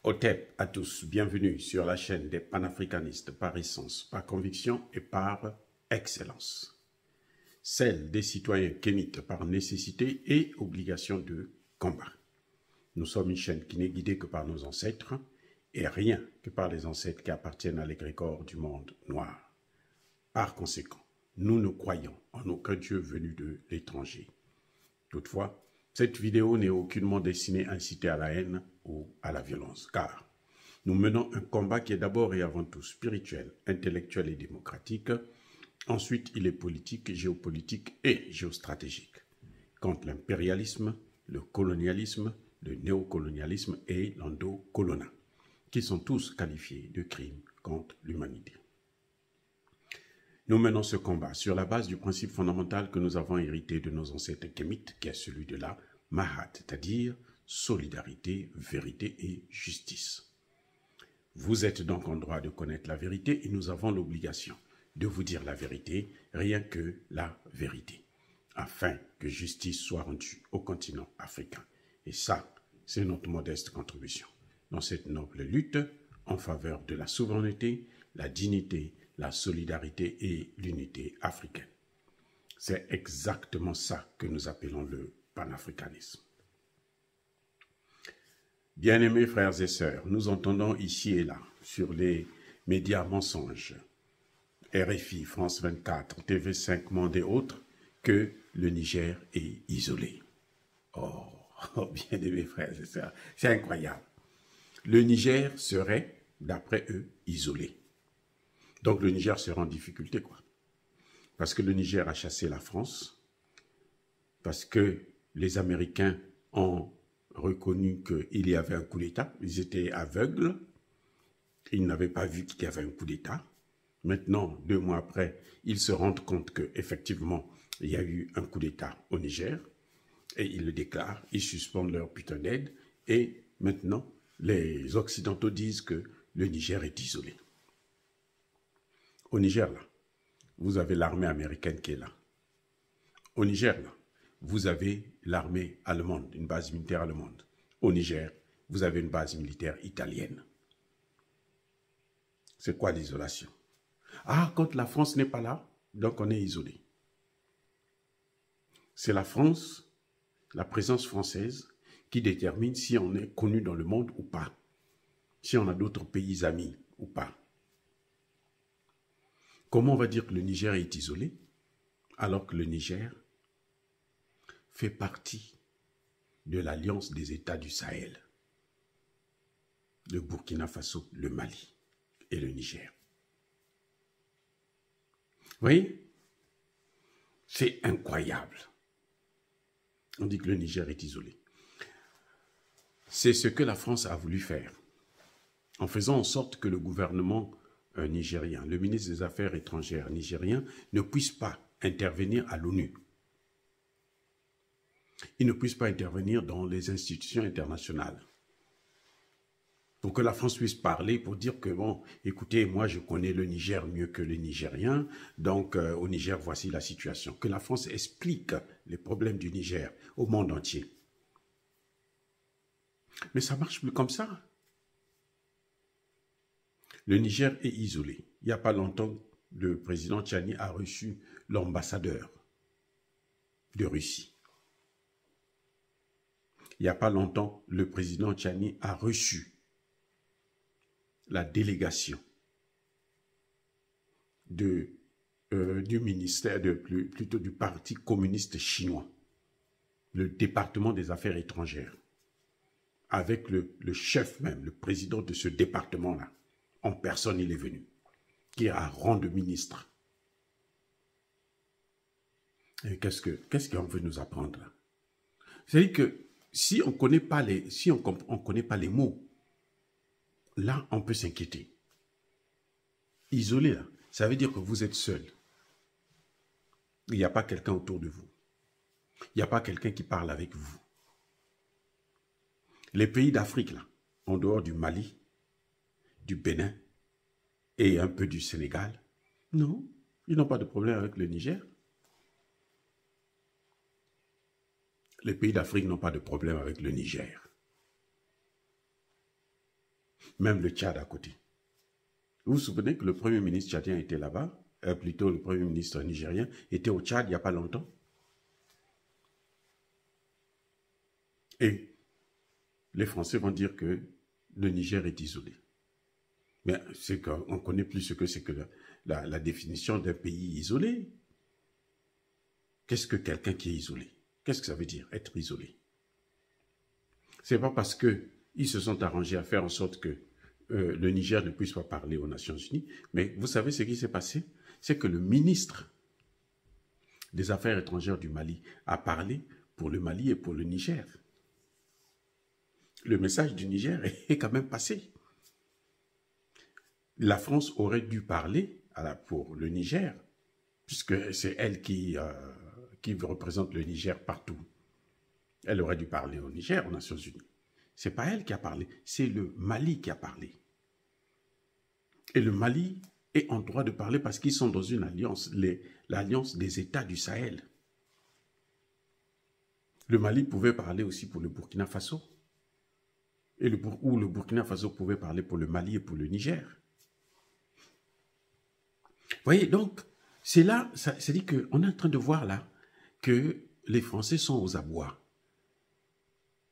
Otep à tous, bienvenue sur la chaîne des panafricanistes par essence, par conviction et par excellence. Celle des citoyens kémites par nécessité et obligation de combat. Nous sommes une chaîne qui n'est guidée que par nos ancêtres et rien que par les ancêtres qui appartiennent à l'égrégore du monde noir. Par conséquent, nous ne croyons en aucun Dieu venu de l'étranger. Toutefois, cette vidéo n'est aucunement destinée à inciter à la haine ou à la violence, car nous menons un combat qui est d'abord et avant tout spirituel, intellectuel et démocratique. Ensuite, il est politique, géopolitique et géostratégique, contre l'impérialisme, le colonialisme, le néocolonialisme et l'endocolonat, qui sont tous qualifiés de crimes contre l'humanité. Nous menons ce combat sur la base du principe fondamental que nous avons hérité de nos ancêtres kémites, qui est celui de la Mahat, c'est-à-dire solidarité, vérité et justice. Vous êtes donc en droit de connaître la vérité et nous avons l'obligation de vous dire la vérité, rien que la vérité, afin que justice soit rendue au continent africain. Et ça, c'est notre modeste contribution dans cette noble lutte en faveur de la souveraineté, la dignité, la solidarité et l'unité africaine. C'est exactement ça que nous appelons le panafricanisme. Bien-aimés frères et sœurs, nous entendons ici et là, sur les médias mensonges, RFI, France 24, TV5 Monde et autres, que le Niger est isolé. Oh, bien-aimés frères et sœurs, c'est incroyable. Le Niger serait, d'après eux, isolé. Donc le Niger sera en difficulté, quoi. Parce que le Niger a chassé la France, parce que les Américains ont reconnu qu'il y avait un coup d'État. Ils étaient aveugles, ils n'avaient pas vu qu'il y avait un coup d'État. Maintenant, 2 mois après, ils se rendent compte qu'effectivement, il y a eu un coup d'État au Niger, et ils le déclarent, ils suspendent leur putain d'aide, et maintenant, les Occidentaux disent que le Niger est isolé. Au Niger, là, vous avez l'armée américaine qui est là. Au Niger, là, vous avez l'armée allemande, une base militaire allemande. Au Niger, vous avez une base militaire italienne. C'est quoi l'isolation? Ah, quand la France n'est pas là, donc on est isolé. C'est la France, la présence française, qui détermine si on est connu dans le monde ou pas. Si on a d'autres pays amis ou pas. Comment on va dire que le Niger est isolé, alors que le Niger fait partie de l'Alliance des États du Sahel, le Burkina Faso, le Mali et le Niger. Vous voyez? C'est incroyable. On dit que le Niger est isolé. C'est ce que la France a voulu faire, en faisant en sorte que le gouvernement nigérien, le ministre des Affaires étrangères nigérien, ne puisse pas intervenir à l'ONU. Il ne puisse pas intervenir dans les institutions internationales. Pour que la France puisse parler, pour dire que, bon, écoutez, moi je connais le Niger mieux que les Nigériens, donc au Niger, voici la situation. Que la France explique les problèmes du Niger au monde entier. Mais ça ne marche plus comme ça. Le Niger est isolé. Il n'y a pas longtemps, le président Tchani a reçu l'ambassadeur de Russie. Il n'y a pas longtemps, le président Tchani a reçu la délégation du ministère, plutôt du Parti communiste chinois, le département des affaires étrangères, avec le chef même, le président de ce département-là. En personne, il est venu, qui a rang de ministre. Et qu'est-ce qu'on veut nous apprendre là? C'est-à-dire que si on ne connaît pas les mots, là, on peut s'inquiéter. Isolé, là, ça veut dire que vous êtes seul. Il n'y a pas quelqu'un autour de vous. Il n'y a pas quelqu'un qui parle avec vous. Les pays d'Afrique, là, en dehors du Mali, du Bénin et un peu du Sénégal, non, ils n'ont pas de problème avec le Niger. Les pays d'Afrique n'ont pas de problème avec le Niger. même le Tchad à côté. Vous vous souvenez que le premier ministre tchadien était là-bas, plutôt le premier ministre nigérien était au Tchad il n'y a pas longtemps. Et les Français vont dire que le Niger est isolé. Mais c'est qu'on ne connaît plus ce que c'est que la définition d'un pays isolé. Qu'est-ce que quelqu'un qui est isolé? Qu'est-ce que ça veut dire, être isolé? C'est pas parce qu'ils se sont arrangés à faire en sorte que le Niger ne puisse pas parler aux Nations Unies, mais vous savez ce qui s'est passé? C'est que le ministre des Affaires étrangères du Mali a parlé pour le Mali et pour le Niger. Le message du Niger est quand même passé. La France aurait dû parler pour le Niger, puisque c'est elle qui représente le Niger partout. Elle aurait dû parler au Niger, aux Nations Unies. Ce n'est pas elle qui a parlé, c'est le Mali qui a parlé. Et le Mali est en droit de parler parce qu'ils sont dans une alliance, l'alliance des États du Sahel. Le Mali pouvait parler aussi pour le Burkina Faso. Ou le Burkina Faso pouvait parler pour le Mali et pour le Niger. Vous voyez, donc, c'est là, c'est-à-dire qu'on est en train de voir là que les Français sont aux abois.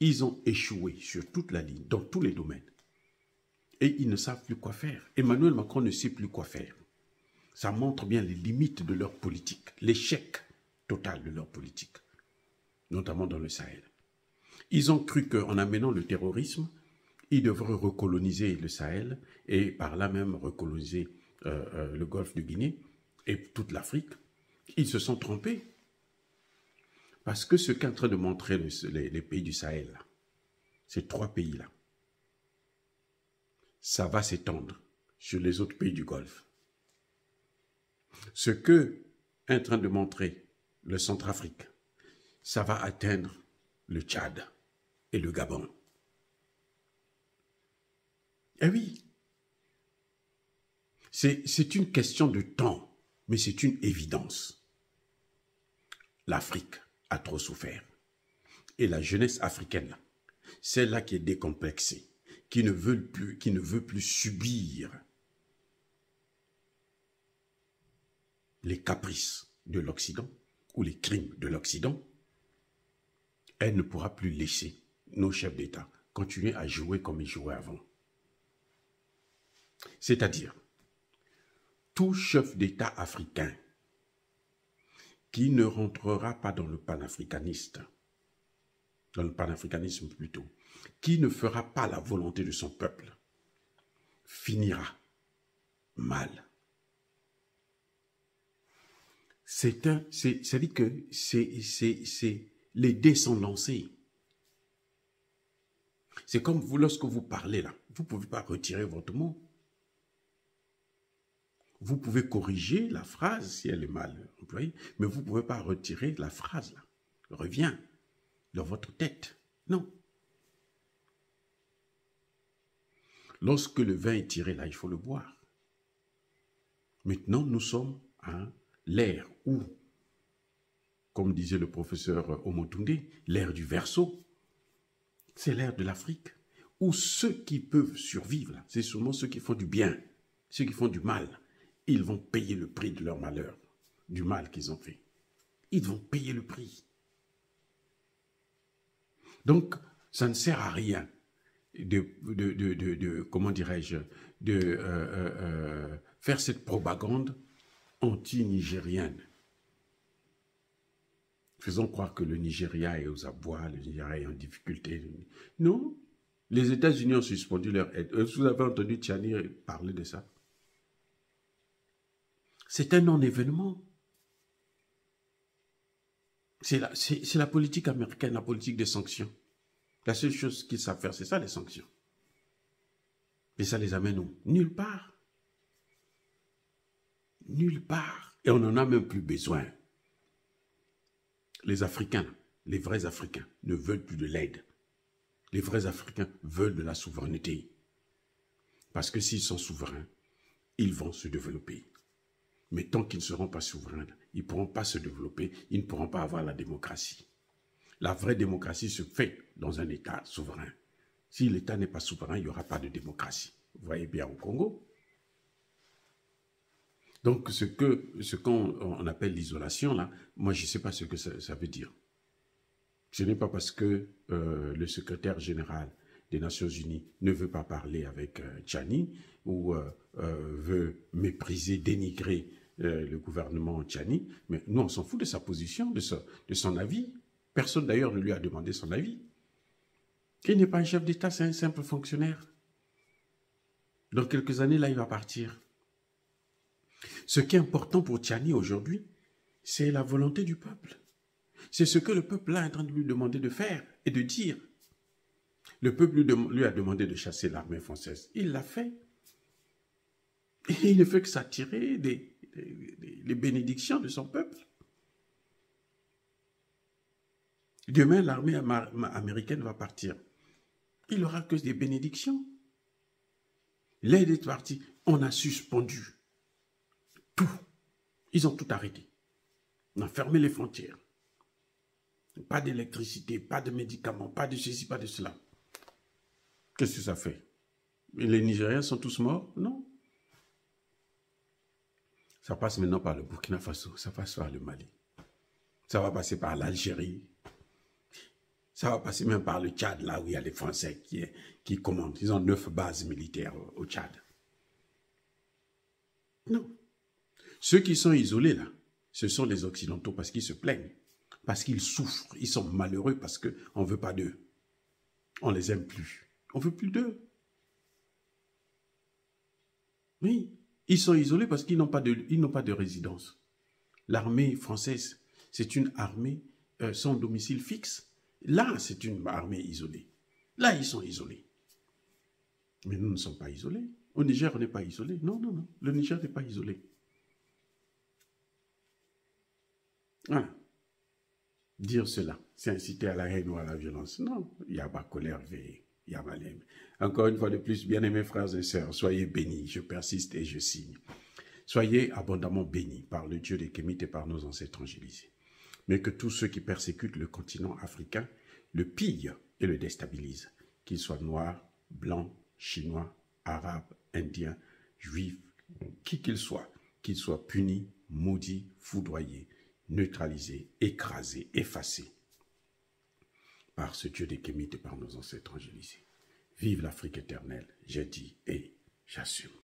Ils ont échoué sur toute la ligne, dans tous les domaines. Et ils ne savent plus quoi faire. Emmanuel Macron ne sait plus quoi faire. Ça montre bien les limites de leur politique, l'échec total de leur politique, notamment dans le Sahel. Ils ont cru qu'en amenant le terrorisme, ils devraient recoloniser le Sahel et par là même recoloniser le golfe de Guinée et toute l'Afrique. Ils se sont trompés. Parce que ce qu'est en train de montrer les pays du Sahel, là, ces 3 pays-là, ça va s'étendre sur les autres pays du Golfe. Ce que est en train de montrer le Centrafrique, ça va atteindre le Tchad et le Gabon. Eh oui, c'est une question de temps, mais c'est une évidence. L'Afrique a trop souffert. Et la jeunesse africaine, celle-là qui est décomplexée, qui ne veut plus subir les caprices de l'Occident ou les crimes de l'Occident, elle ne pourra plus laisser nos chefs d'État continuer à jouer comme ils jouaient avant. C'est-à-dire, tout chef d'État africain qui ne rentrera pas dans le panafricanisme plutôt, qui ne fera pas la volonté de son peuple, finira mal. C'est-à-dire que les dés sont lancés. C'est comme vous, lorsque vous parlez là, vous ne pouvez pas retirer votre mot. Vous pouvez corriger la phrase si elle est mal employée, mais vous ne pouvez pas retirer la phrase là. Revient dans votre tête. Non. Lorsque le vin est tiré là, il faut le boire. Maintenant, nous sommes à l'ère où, comme disait le professeur Omotunde, l'ère du verseau, c'est l'ère de l'Afrique, où ceux qui peuvent survivre, c'est seulement ceux qui font du bien, ceux qui font du mal. Ils vont payer le prix de leur malheur, du mal qu'ils ont fait. Ils vont payer le prix. Donc, ça ne sert à rien comment dirais-je, de faire cette propagande anti-nigérienne. Faisons croire que le Nigeria est aux abois, le Nigeria est en difficulté. Non, les États-Unis ont suspendu leur aide. Vous avez entendu Tchani parler de ça? C'est un non-événement. C'est la politique américaine, la politique des sanctions. La seule chose qu'ils savent faire, c'est ça, les sanctions. Et ça les amène où? Nulle part. Nulle part. Et on n'en a même plus besoin. Les Africains, les vrais Africains, ne veulent plus de l'aide. Les vrais Africains veulent de la souveraineté. Parce que s'ils sont souverains, ils vont se développer. Mais tant qu'ils ne seront pas souverains, ils ne pourront pas se développer, ils ne pourront pas avoir la démocratie. La vraie démocratie se fait dans un État souverain. Si l'État n'est pas souverain, il n'y aura pas de démocratie. Vous voyez bien au Congo. Donc, ce qu'on appelle l'isolation, là, moi, je ne sais pas ce que ça veut dire. Ce n'est pas parce que le secrétaire général des Nations Unies ne veut pas parler avec Tchani ou veut mépriser, dénigrer le gouvernement Tchani, mais nous, on s'en fout de sa position, de son avis. Personne, d'ailleurs, ne lui a demandé son avis. Il n'est pas un chef d'État, c'est un simple fonctionnaire. Dans quelques années, là, il va partir. Ce qui est important pour Tchani aujourd'hui, c'est la volonté du peuple. C'est ce que le peuple là est en train de lui demander de faire et de dire. Le peuple lui a demandé de chasser l'armée française. Il l'a fait. Et il ne fait que s'attirer les bénédictions de son peuple. Demain, l'armée américaine va partir. Il n'aura que des bénédictions. L'aide est partie. On a suspendu tout. Ils ont tout arrêté. On a fermé les frontières. Pas d'électricité, pas de médicaments, pas de ceci, pas de cela. Qu'est-ce que ça fait? Les Nigériens sont tous morts? Non. Ça passe maintenant par le Burkina Faso, ça passe par le Mali. Ça va passer par l'Algérie. Ça va passer même par le Tchad, là où il y a les Français qui commandent. Ils ont 9 bases militaires au Tchad. Non. Ceux qui sont isolés, là, ce sont les Occidentaux parce qu'ils se plaignent. Parce qu'ils souffrent, ils sont malheureux parce qu'on ne veut pas d'eux. On ne les aime plus. On ne veut plus d'eux. Oui, ils sont isolés parce qu'ils n'ont pas de résidence. L'armée française, c'est une armée sans domicile fixe. Là, c'est une armée isolée. Là, ils sont isolés. Mais nous ne sommes pas isolés. Au Niger, on n'est pas isolé. Non, non, non. Le Niger n'est pas isolé. Voilà. Dire cela, c'est inciter à la haine ou à la violence. Non, il y a ma colère veillée, il y a ma haine. Encore une fois de plus, bien-aimés frères et sœurs, soyez bénis, je persiste et je signe. Soyez abondamment bénis par le Dieu des Kémites et par nos ancêtres angélisés. Mais que tous ceux qui persécutent le continent africain le pillent et le déstabilisent, qu'ils soient noirs, blancs, chinois, arabes, indiens, juifs, qui qu'ils soient punis, maudits, foudroyés, neutralisés, écrasés, effacés par ce Dieu des Kémites et par nos ancêtres angélisés. Vive l'Afrique éternelle, j'ai dit et j'assume.